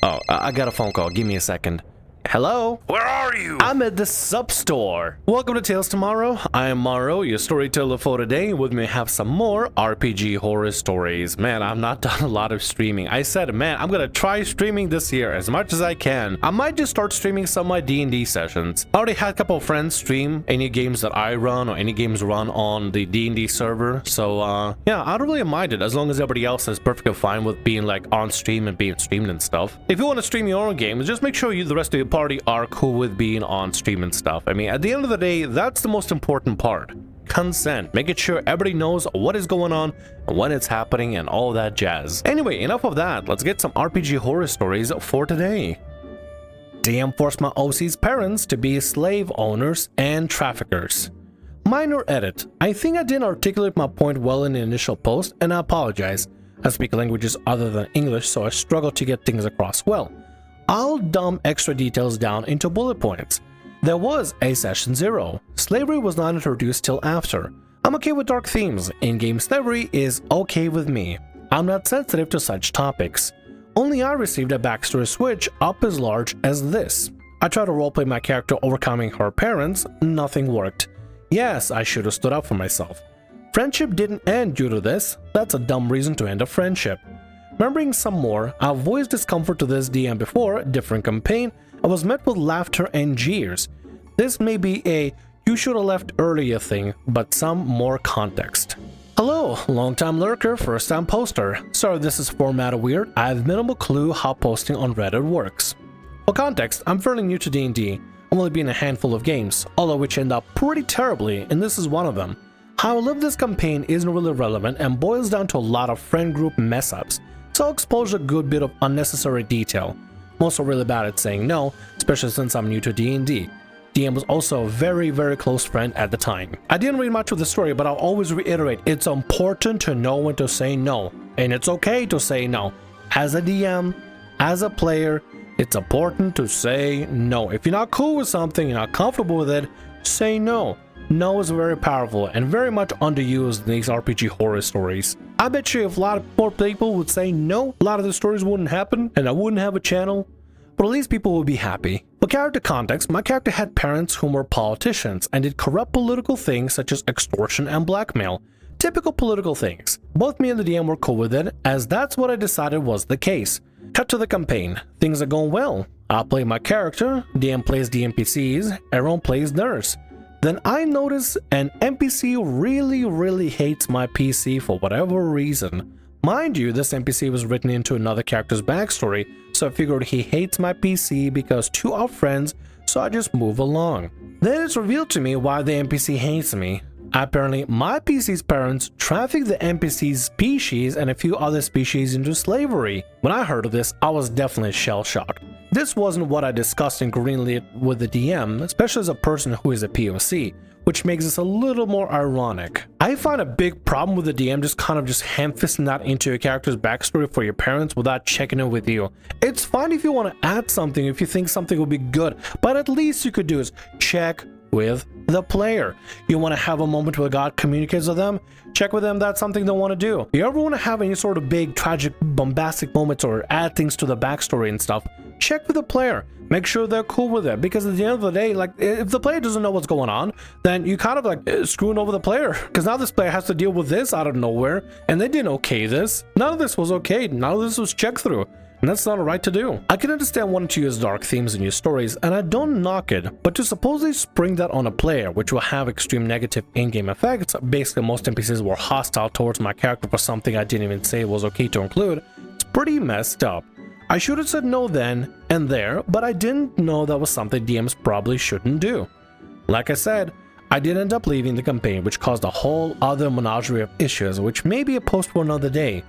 Oh, I got a phone call. Give me a second. Hello? Where are you? I'm at the sub store. Welcome to Tales Tomorrow. I am Morrow, your storyteller for today. With me, I have some more RPG horror stories. Man, I've not done a lot of streaming. I said, man, I'm gonna try streaming this year as much as I can. I might just start streaming some of my D&D sessions. I already had a couple of friends stream any games that I run or any games run on the D&D server. So, yeah, I don't really mind it as long as everybody else is perfectly fine with being like on stream and being streamed and stuff. If you want to stream your own games, just make sure the rest of your party are cool with being on stream and stuff. I mean, at the end of the day, that's the most important part. Consent. Making sure everybody knows what is going on, when it's happening, and all that jazz. Anyway, enough of that. Let's get some RPG horror stories for today. DM forced my OC's parents to be slave owners and traffickers. Minor edit. I think I didn't articulate my point well in the initial post, and I apologize. I speak languages other than English, so I struggle to get things across well. I'll dump extra details down into bullet points. There was a Session 0. Slavery was not introduced till after. I'm okay with dark themes. In-game slavery is okay with me. I'm not sensitive to such topics. Only I received a backstory switch up as large as this. I tried to roleplay my character overcoming her parents. Nothing worked. Yes, I should have stood up for myself. Friendship didn't end due to this. That's a dumb reason to end a friendship. Remembering some more, I've voiced discomfort to this DM before, different campaign. I was met with laughter and jeers. This may be a you should have left earlier thing, but some more context. Hello, long-time lurker, first-time poster. Sorry this is formatted weird, I have minimal clue how posting on Reddit works. For context, I'm fairly new to D&D. I've only been in a handful of games, all of which end up pretty terribly, and this is one of them. How I live this campaign isn't really relevant and boils down to a lot of friend group mess-ups. So I'll expose a good bit of unnecessary detail. I'm also really bad at saying no, especially since I'm new to D&D. DM was also a very, very close friend at the time. I didn't read much of the story, but I'll always reiterate, it's important to know when to say no. And it's okay to say no. As a DM, as a player, it's important to say no. If you're not cool with something, you're not comfortable with it, say no. No is very powerful and very much underused in these RPG horror stories. I bet you if a lot more people would say no, a lot of the stories wouldn't happen and I wouldn't have a channel, but at least people would be happy. For character context, my character had parents who were politicians and did corrupt political things such as extortion and blackmail. Typical political things. Both me and the DM were cool with it, as that's what I decided was the case. Cut to the campaign. Things are going well. I play my character, DM plays the NPCs, everyone plays nurse. Then I notice an NPC really hates my PC for whatever reason. Mind you, this NPC was written into another character's backstory, so I figured he hates my PC because two are friends, so I just move along. Then it's revealed to me why the NPC hates me. Apparently, my PC's parents trafficked the NPC's species and a few other species into slavery. When I heard of this, I was definitely shell-shocked. This wasn't what I discussed in Greenlit with the DM, especially as a person who is a POC, which makes this a little more ironic. I find a big problem with the DM just ham-fisting that into your character's backstory for your parents without checking in with you. It's fine if you want to add something, if you think something will be good, but at least you could do is check with the player. You want to have a moment where God communicates with them, check with them that's something they want to do. You ever want to have any sort of big, tragic, bombastic moments or add things to the backstory and stuff, check with the player. Make sure they're cool with it, because at the end of the day, like, if the player doesn't know what's going on, then you kind of like screwing over the player, because now this player has to deal with this out of nowhere, and they didn't okay this. None of this was okay. None of this was checked through. And that's not right to do. I can understand wanting to use dark themes in your stories, and I don't knock it, but to supposedly spring that on a player, which will have extreme negative in-game effects, basically most NPCs were hostile towards my character for something I didn't even say was okay to include, it's pretty messed up. I should have said no then and there, but I didn't know that was something DMs probably shouldn't do. Like I said, I did end up leaving the campaign, which caused a whole other menagerie of issues, which may be a post for another day.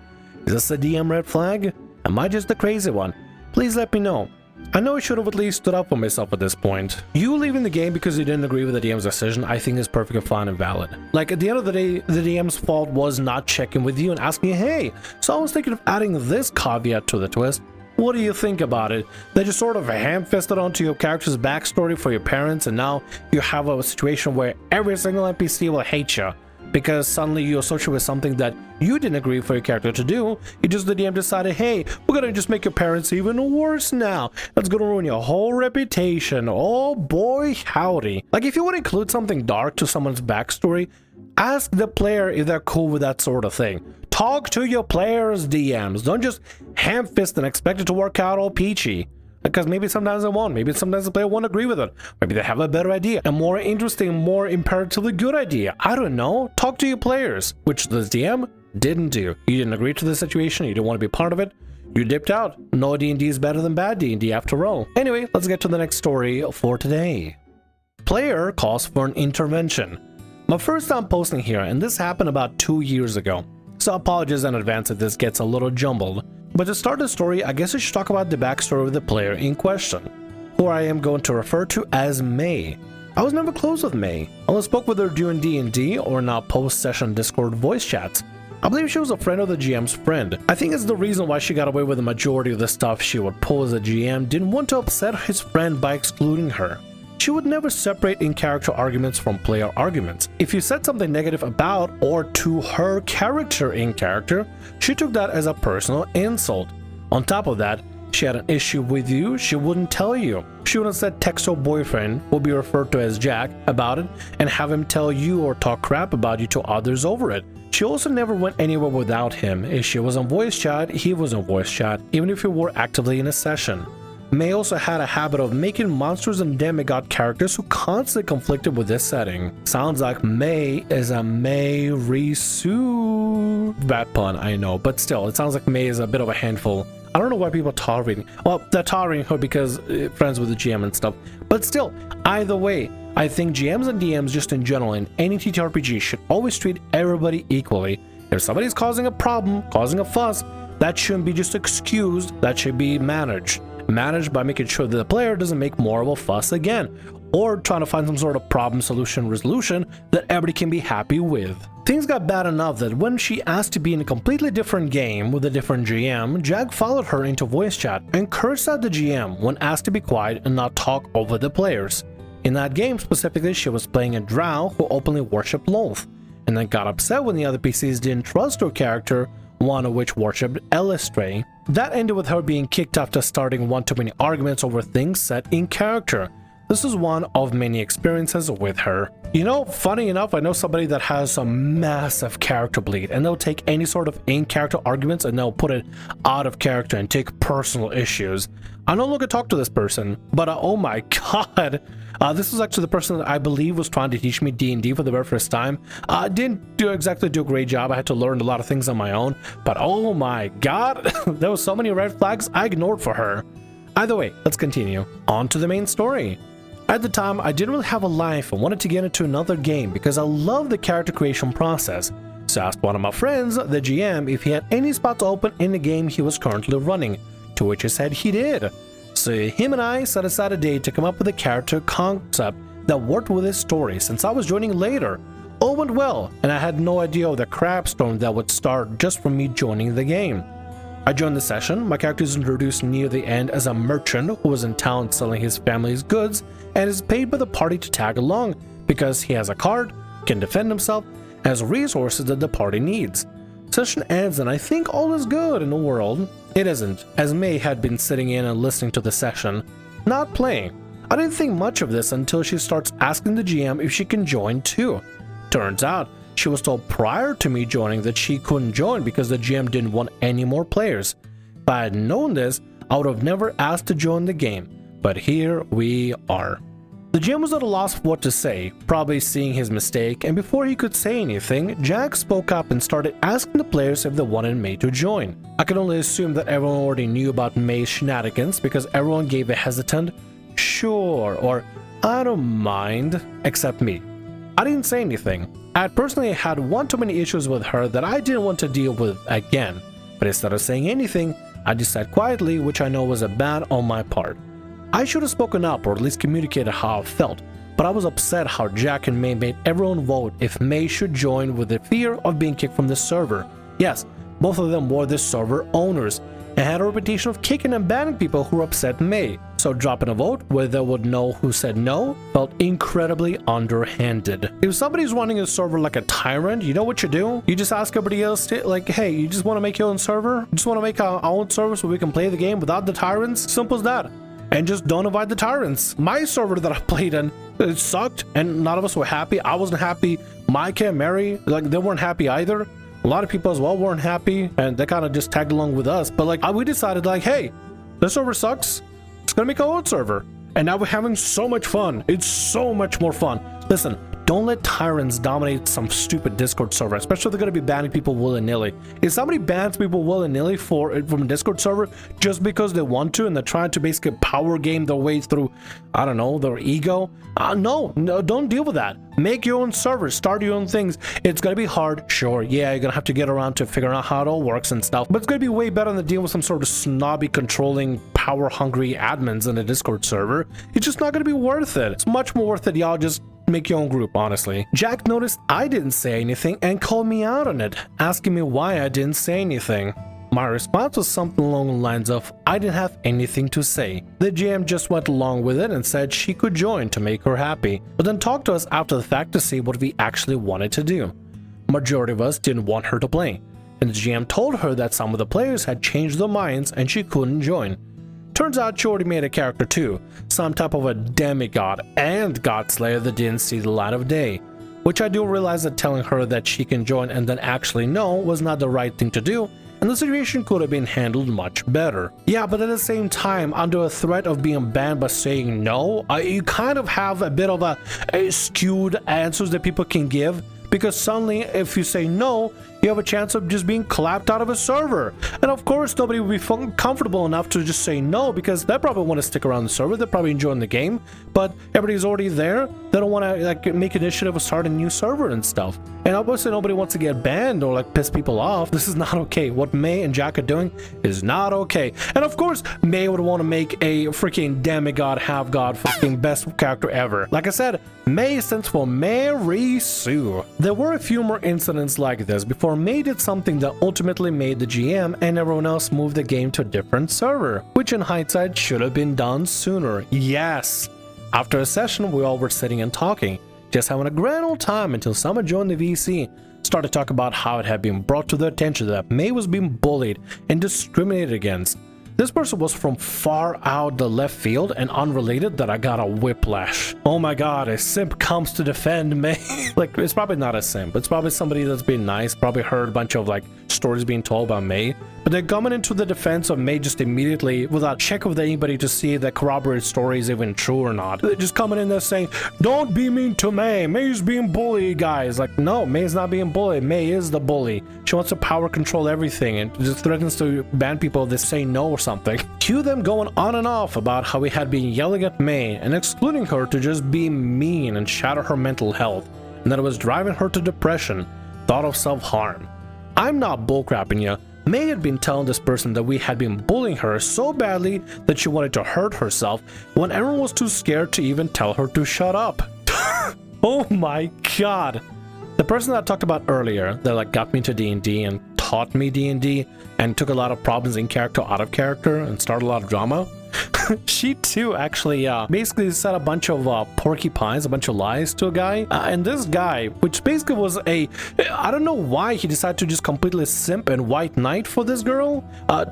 Is this a DM red flag? Am I just the crazy one? Please let me know. I know I should have at least stood up for myself at this point. You leaving the game because you didn't agree with the DM's decision, I think is perfectly fine and valid. Like, at the end of the day, the DM's fault was not checking with you and asking you, hey, so I was thinking of adding this caveat to the twist. What do you think about it? They just sort of ham-fisted onto your character's backstory for your parents, and now you have a situation where every single NPC will hate you. because suddenly you associate with something that you didn't agree for your character to do. It just the DM decided, hey, we're gonna just make your parents even worse now. That's gonna ruin your whole reputation. Oh boy, howdy. Like, if you want to include something dark to someone's backstory, ask the player if they're cool with that sort of thing. Talk to your players' DMs. Don't just ham-fist and expect it to work out all peachy. Because maybe sometimes they won't. Maybe sometimes the player won't agree with it. Maybe they have a better idea, a more interesting, more imperatively good idea. I don't know. Talk to your players, which the DM didn't do. You didn't agree to the situation. You didn't want to be part of it. You dipped out. No D&D is better than bad D&D after all. Anyway, let's get to the next story for today. Player calls for an intervention. My first time posting here, and this happened about 2 years ago. So apologies in advance if this gets a little jumbled. But to start the story, I guess I should talk about the backstory of the player in question, who I am going to refer to as May. I was never close with May. I only spoke with her during D&D or now post-session Discord voice chats. I believe she was a friend of the GM's friend. I think it's the reason why she got away with the majority of the stuff she would pull, as the GM didn't want to upset his friend by excluding her. She would never separate in-character arguments from player arguments. If you said something negative about or to her character in character, she took that as a personal insult. On top of that, she had an issue with you, she wouldn't tell you. She would instead text her boyfriend, who will be referred to as Jack, about it and have him tell you or talk crap about you to others over it. She also never went anywhere without him. If she was on voice chat, he was on voice chat, even if you were actively in a session. May also had a habit of making monsters and demigod characters who constantly conflicted with this setting. Sounds like May is a Mary Sue. Bad pun, I know, but still, it sounds like May is a bit of a handful. I don't know why people are tolerating. Well, they're tolerating her because friends with the GM and stuff. But still, either way, I think GMs and DMs just in general in any TTRPG should always treat everybody equally. If somebody's causing a problem, causing a fuss, that shouldn't be just excused, that should be managed. Managed by making sure that the player doesn't make more of a fuss again, or trying to find some sort of problem solution resolution that everybody can be happy with. Things got bad enough that when she asked to be in a completely different game with a different GM, Jack followed her into voice chat and cursed at the GM when asked to be quiet and not talk over the players. In that game specifically, she was playing a drow who openly worshipped Loth, and then got upset when the other PCs didn't trust her character, one of which worshipped Elistray. That ended with her being kicked after starting one too many arguments over things set in character. This is one of many experiences with her. You know, funny enough, I know somebody that has some massive character bleed, and they'll take any sort of in-character arguments and they'll put it out of character and take personal issues. I no longer talk to this person, but oh my god, this was actually the person that I believe was trying to teach me D&D for the very first time. I didn't exactly do a great job. I had to learn a lot of things on my own, but oh my god, there were so many red flags I ignored for her. Either way, let's continue. On to the main story. At the time, I didn't really have a life and wanted to get into another game because I love the character creation process. So I asked one of my friends, the GM, if he had any spots open in the game he was currently running, to which he said he did. So him and I set aside a day to come up with a character concept that worked with his story since I was joining later. All went well, and I had no idea of the crapstorm that would start just from me joining the game. I joined the session. My character is introduced near the end as a merchant who was in town selling his family's goods and is paid by the party to tag along because he has a card, can defend himself, and has resources that the party needs. Session ends and I think all is good in the world. It isn't, as May had been sitting in and listening to the session, not playing. I didn't think much of this until she starts asking the GM if she can join too. Turns out, she was told prior to me joining that she couldn't join because the GM didn't want any more players. If I had known this, I would have never asked to join the game, but here we are. The GM was at a loss for what to say, probably seeing his mistake, and before he could say anything, Jack spoke up and started asking the players if they wanted May to join. I can only assume that everyone already knew about May's shenanigans because everyone gave a hesitant, "Sure," or "I don't mind," except me. I didn't say anything. I had personally had one too many issues with her that I didn't want to deal with again, but instead of saying anything, I just sat quietly, which I know was a bad on my part. I should have spoken up or at least communicated how I felt, but I was upset how Jack and May made everyone vote if May should join with the fear of being kicked from the server. Yes, both of them were the server owners, and had a reputation of kicking and banning people who upset May. So dropping a vote where they would know who said no felt incredibly underhanded. If somebody's running a server like a tyrant, you know what you do? You just ask everybody else to, like, hey, you just want to make your own server? You just want to make our own server so we can play the game without the tyrants? Simple as that. And just don't invite the tyrants. My server that I played in, it sucked and none of us were happy. I wasn't happy. Micah and Mary, like, they weren't happy either. A lot of people as well weren't happy and they kind of just tagged along with us. But like, we decided like, hey, this server sucks. It's gonna make our own server. And now we're having so much fun. It's so much more fun. Listen, don't let tyrants dominate some stupid Discord server, especially if they're gonna be banning people willy-nilly. If somebody bans people willy-nilly from a Discord server just because they want to and they're trying to basically power game their way through, I don't know, their ego, no, don't deal with that. Make your own server, start your own things. It's gonna be hard, sure, yeah, you're gonna have to get around to figuring out how it all works and stuff, but it's gonna be way better than dealing with some sort of snobby, controlling, power-hungry admins in a Discord server. It's just not gonna be worth it. It's much more worth it, y'all just make your own group, honestly. Jack noticed I didn't say anything and called me out on it, asking me why I didn't say anything. My response was something along the lines of, I didn't have anything to say. The GM just went along with it and said she could join to make her happy, but then talked to us after the fact to see what we actually wanted to do. Majority of us didn't want her to play, and the GM told her that some of the players had changed their minds and she couldn't join. Turns out she already made a character too, some type of a demigod and godslayer that didn't see the light of day. Which I do realize that telling her that she can join and then actually no was not the right thing to do, and the situation could have been handled much better. Yeah, but at the same time, under a threat of being banned by saying no, you kind of have a bit of a skewed answers that people can give, because suddenly if you say no, you have a chance of just being clapped out of a server. And of course, nobody will be comfortable enough to just say no, because they probably want to stick around the server, they're probably enjoying the game, but everybody's already there. They don't want to like make initiative or start a new server and stuff. And obviously nobody wants to get banned or like piss people off. This is not okay. What May and Jack are doing is not okay. And of course, May would want to make a freaking demigod, half-god, fucking best character ever. Like I said, May stands for Mary Sue. There were a few more incidents like this before May did something that ultimately made the GM and everyone else move the game to a different server, which in hindsight should have been done sooner. Yes! After a session, we all were sitting and talking, just having a grand old time until someone joined the VC, started talking about how it had been brought to their attention that May was being bullied and discriminated against. This person was from far out the left field and unrelated that I got a whiplash. Oh my god, a simp comes to defend May. Like, it's probably not a simp. It's probably somebody that's been nice, probably heard a bunch of like stories being told about May. But they're coming into the defense of May just immediately without checking with anybody to see if the corroborated story is even true or not. They're just coming in there saying, don't be mean to May. May's being bullied, guys. Like, no, May's not being bullied. May is the bully. She wants to power control everything and just threatens to ban people that say no or something. Cue them going on and off about how we had been yelling at May and excluding her to just be mean and shatter her mental health, and that it was driving her to depression, thought of self-harm. I'm not bullcrapping you. May had been telling this person that we had been bullying her so badly that she wanted to hurt herself when everyone was too scared to even tell her to shut up. Oh my god. The person that I talked about earlier that like got me to D&D and taught me D&D and took a lot of problems in character out of character and started a lot of drama, she too actually basically said a bunch of porcupines, a bunch of lies to a guy, and this guy, which basically was I don't know why he decided to just completely simp and white knight for this girl,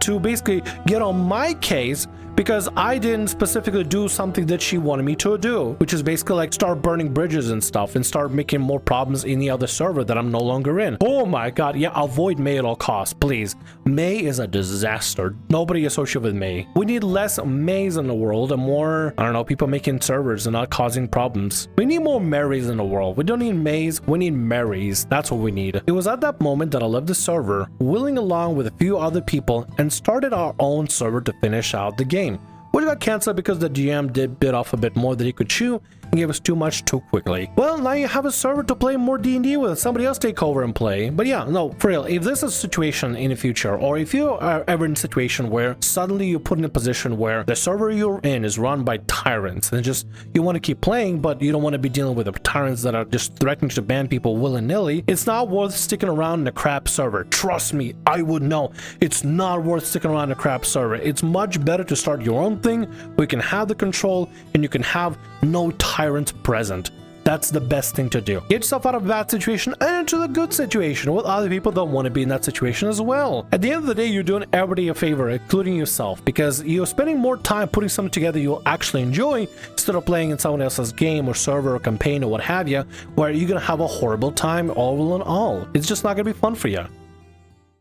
to basically get on my case because I didn't specifically do something that she wanted me to do, which is basically like start burning bridges and stuff and start making more problems in the other server that I'm no longer in. Oh my god, yeah, avoid May at all costs, please. May is a disaster. Nobody associated with May. We need less Mays in the world and more, I don't know, people making servers and not causing problems. We need more Marys in the world. We don't need Mays, we need Marys. That's what we need. It was at that moment that I left the server, willing along with a few other people, and started our own server to finish out the game, which got cancelled because the GM did bit off a bit more than he could chew and gave us too much too quickly. Well, now you have a server to play more D&D with, somebody else take over and play. But yeah, no, for real, if this is a situation in the future, or if you are ever in a situation where suddenly you're put in a position where the server you're in is run by tyrants, and just you want to keep playing, but you don't want to be dealing with the tyrants that are just threatening to ban people willy-nilly, it's not worth sticking around in a crap server. Trust me, I would know. It's not worth sticking around in a crap server. It's much better to start your own thing where you can have the control and you can have no tyrants present. That's the best thing to do. Get yourself out of a bad situation and into the good situation with other people that want to be in that situation as well. At the end of the day, you're doing everybody a favor, including yourself, because you're spending more time putting something together you'll actually enjoy instead of playing in someone else's game or server or campaign or what have you, where you're gonna have a horrible time all in all. It's just not gonna be fun for you.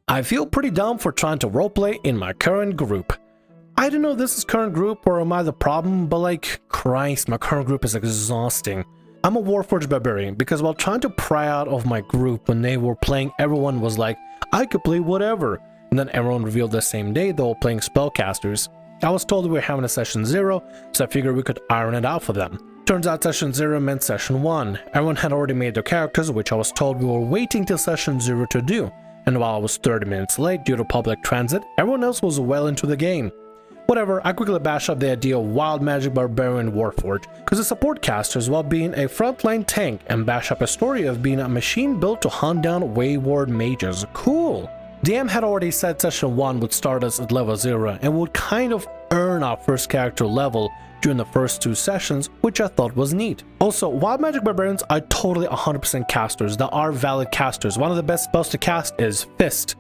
I feel pretty dumb for trying to roleplay in my current group. I don't know if this is current group or am I the problem, but like, Christ, my current group is exhausting. I'm a Warforged Barbarian because while trying to pry out of my group when they were playing, everyone was like, I could play whatever. And then everyone revealed the same day they were playing Spellcasters. I was told we were having a session 0, so I figured we could iron it out for them. Turns out session 0 meant session 1. Everyone had already made their characters, which I was told we were waiting till session 0 to do. And while I was 30 minutes late due to public transit, everyone else was well into the game. Whatever, I quickly bashed up the idea of Wild Magic Barbarian Warforged, because the support casters while being a frontline tank, and bash up a story of being a machine built to hunt down wayward mages. Cool! DM had already said session 1 would start us at level 0 and would kind of earn our first character level during the first 2 sessions, which I thought was neat. Also, Wild Magic Barbarians are totally 100% casters that are valid casters. One of the best spells to cast is Fist,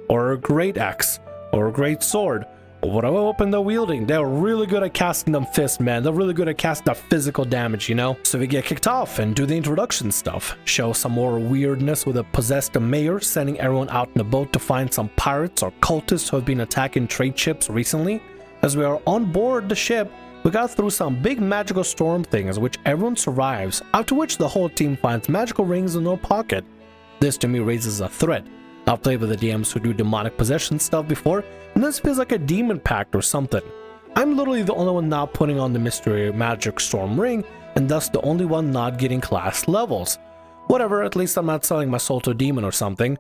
or Great Axe, or Great Sword, or whatever weapon they're wielding. They're really good at casting them fists, man. They're really good at casting that physical damage, you know? So we get kicked off and do the introduction stuff. Show some more weirdness with a possessed mayor sending everyone out in a boat to find some pirates or cultists who have been attacking trade ships recently. As we are on board the ship, we got through some big magical storm things which everyone survives, after which the whole team finds magical rings in their pocket. This to me raises a threat. I've played with the DMs who do demonic possession stuff before, and this feels like a demon pact or something. I'm literally the only one not putting on the mystery magic storm ring, and thus the only one not getting class levels. Whatever, at least I'm not selling my soul to a demon or something.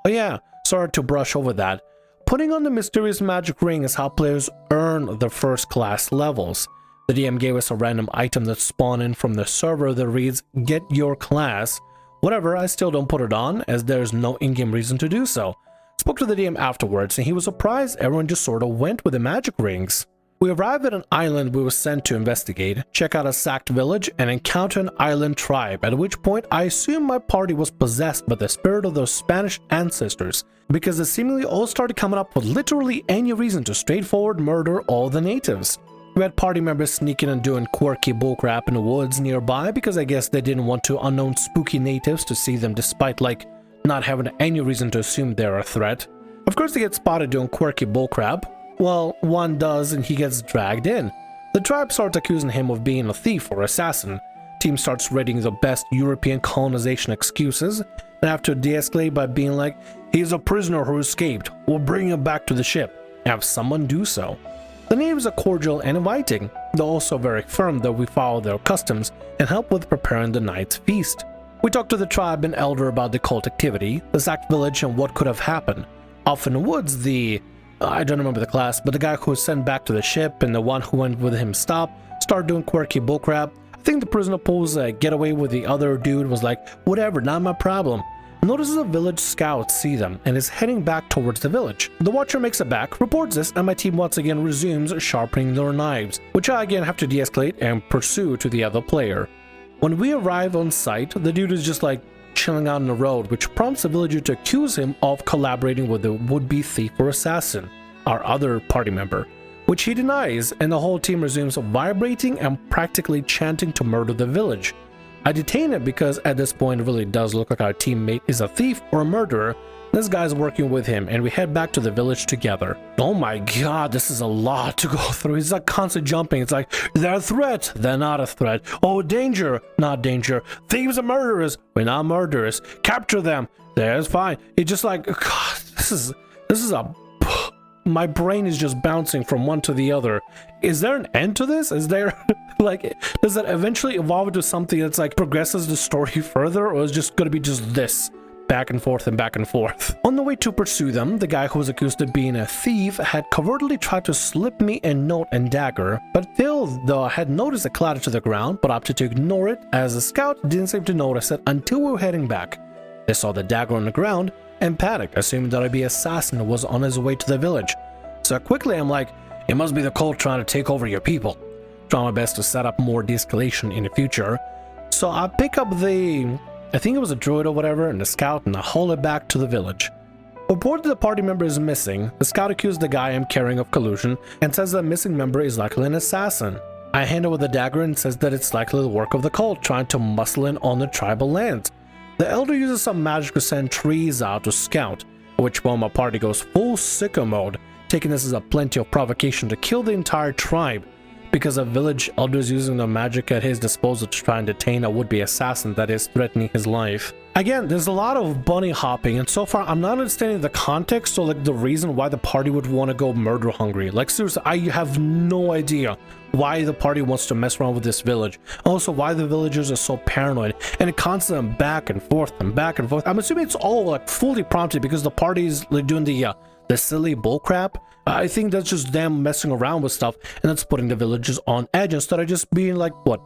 Oh yeah, sorry to brush over that. Putting on the mysterious magic ring is how players earn their first class levels. The DM gave us a random item that spawned in from the server that reads, "Get your class." Whatever, I still don't put it on, as there's no in-game reason to do so. Spoke to the DM afterwards, and he was surprised everyone just sorta went with the magic rings. We arrived at an island we were sent to investigate, check out a sacked village, and encounter an island tribe, at which point I assumed my party was possessed by the spirit of those Spanish ancestors, because they seemingly all started coming up with literally any reason to straightforward murder all the natives. We had party members sneaking and doing quirky bullcrap in the woods nearby because I guess they didn't want unknown spooky natives to see them despite like not having any reason to assume they're a threat. Of course they get spotted doing quirky bullcrap. Well, one does and he gets dragged in. The tribe starts accusing him of being a thief or assassin. Team starts rating the best European colonization excuses and have to de-escalate by being like, he's a prisoner who escaped, we'll bring him back to the ship. Have someone do so. The natives are cordial and inviting, though also very firm that we follow their customs and help with preparing the night's feast. We talk to the tribe and elder about the cult activity, the sacked village, and what could have happened. Off in the woods, I don't remember the class, but the guy who was sent back to the ship and the one who went with him started doing quirky bullcrap. I think the prisoner pulls a getaway with the other dude, was like, whatever, not my problem. Notices a village scout see them and is heading back towards the village. The watcher makes it back, reports this, and my team once again resumes sharpening their knives, which I again have to de-escalate and pursue to the other player. When we arrive on site, the dude is just like chilling out on the road, which prompts the villager to accuse him of collaborating with the would-be thief or assassin, our other party member, which he denies, and the whole team resumes vibrating and practically chanting to murder the village. I detain it because at this point it really does look like our teammate is a thief or a murderer. This guy's working with him and we head back to the village together. Oh my god, this is a lot to go through. It's like constant jumping. It's like, they're a threat, they're not a threat. Oh, danger, not danger. Thieves and murderers, we're not murderers. Capture them, there's fine. It's just like, god, this is a my brain is just bouncing from one to the other. Is there an end to this? Is there like, does it eventually evolve into something that's like progresses the story further, or is it just gonna be just this back and forth and back and forth? On the way to pursue them, the guy who was accused of being a thief had covertly tried to slip me a note and dagger, but Phil, though, had noticed it clattered to the ground, but opted to ignore it, as the scout didn't seem to notice it until we were heading back. They saw the dagger on the ground and panicked, assuming that the assassin was on his way to the village. So quickly I'm like, it must be the cult trying to take over your people. Try my best to set up more de-escalation in the future. So I pick up the, I think it was a droid or whatever, and the scout, and I haul it back to the village. Reported the party member is missing. The scout accused the guy I'm carrying of collusion and says the missing member is likely an assassin. I hand over the dagger and says that it's likely the work of the cult trying to muscle in on the tribal lands. The elder uses some magic to send trees out to scout, at which point my party goes full sicko mode, taking this as a plenty of provocation to kill the entire tribe, because a village elder is using the magic at his disposal to try and detain a would-be assassin that is threatening his life. Again, there's a lot of bunny hopping, and so far I'm not understanding the context or like the reason why the party would want to go murder hungry. Like seriously, I have no idea why the party wants to mess around with this village. Also, why the villagers are so paranoid and constant back and forth and back and forth. I'm assuming it's all like fully prompted because the party's like doing the silly bullcrap. I think that's just them messing around with stuff, and that's putting the villagers on edge instead of just being like, what,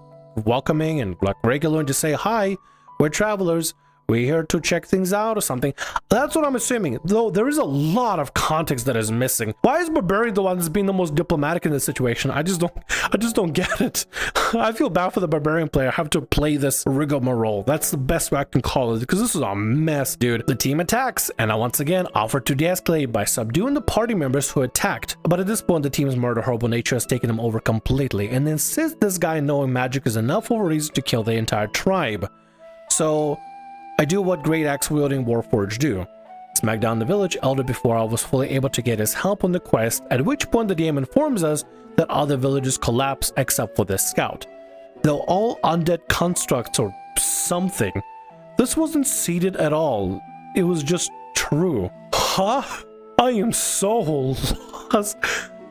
welcoming and like regular and just say, hi, we're travelers, we're here to check things out or something. That's what I'm assuming, though there is a lot of context that is missing. Why is Barbarian the one that's being the most diplomatic in this situation? I just don't get it. I feel bad for the Barbarian player. I have to play this rigmarole. That's the best way I can call it, because this is a mess, dude. The team attacks, and I once again offer to de-escalate by subduing the party members who attacked. But at this point, the team's murder horrible nature has taken them over completely, and insists this guy knowing magic is enough of a reason to kill the entire tribe. So I do what great axe-wielding warforged do. Smack down the village elder before I was fully able to get his help on the quest, at which point the DM informs us that other villages collapse except for this scout. Though all undead constructs or something, this wasn't seeded at all. It was just true. Huh? I am so lost.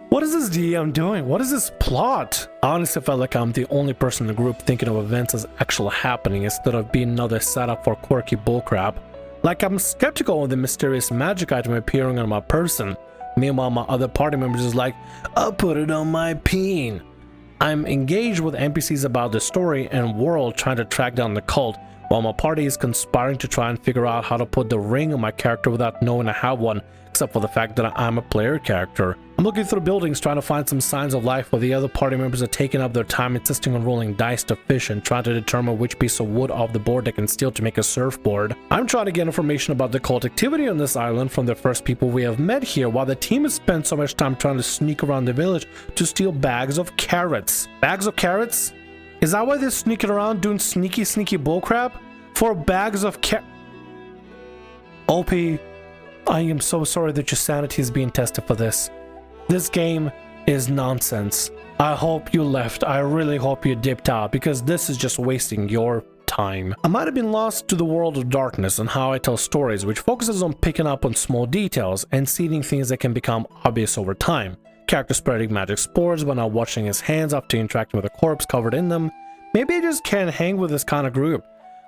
What is this DM doing? What is this plot? I honestly felt like I'm the only person in the group thinking of events as actually happening instead of being another setup for quirky bullcrap. Like, I'm skeptical of the mysterious magic item appearing on my person. Meanwhile, my other party members is like, I'll put it on my peen. I'm engaged with NPCs about the story and world trying to track down the cult, while my party is conspiring to try and figure out how to put the ring on my character without knowing I have one, except for the fact that I'm a player character. I'm looking through buildings trying to find some signs of life while the other party members are taking up their time insisting on rolling dice to fish and trying to determine which piece of wood off the board they can steal to make a surfboard. I'm trying to get information about the cult activity on this island from the first people we have met here, while the team has spent so much time trying to sneak around the village to steal bags of carrots. Bags of carrots? Is that why they're sneaking around doing sneaky bullcrap? For bags of OP, I am so sorry that your sanity is being tested for this. This game is nonsense. I hope you left. I really hope you dipped out, because this is just wasting your time. I might have been lost to the world of darkness and how I tell stories, which focuses on picking up on small details and seeding things that can become obvious over time. Character spreading magic spores but not washing his hands after interacting with a corpse covered in them. Maybe I just can't hang with this kind of group.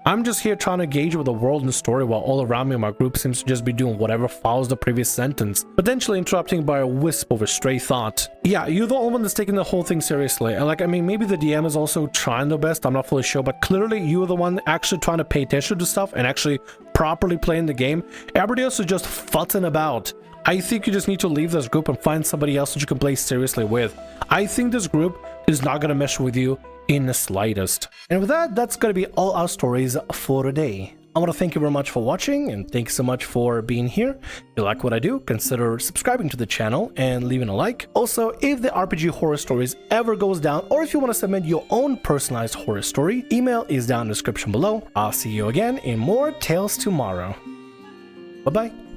I'm just here trying to engage with the world and the story, while all around me my group seems to just be doing whatever follows the previous sentence, potentially interrupting by a wisp of a stray thought. Yeah, you're the only one that's taking the whole thing seriously, and like, I mean, maybe the DM is also trying their best, I'm not fully sure, but clearly you're the one actually trying to pay attention to stuff and actually properly playing the game. Everybody else is just futzing about. I think you just need to leave this group and find somebody else that you can play seriously with. I think this group is not going to mesh with you in the slightest. And with that, that's going to be all our stories for today. I want to thank you very much for watching, and thanks so much for being here. If you like what I do, consider subscribing to the channel and leaving a like. Also, if the RPG Horror Stories ever goes down, or if you want to submit your own personalized horror story, email is down in the description below. I'll see you again in more Tales Tomorrow. Bye-bye.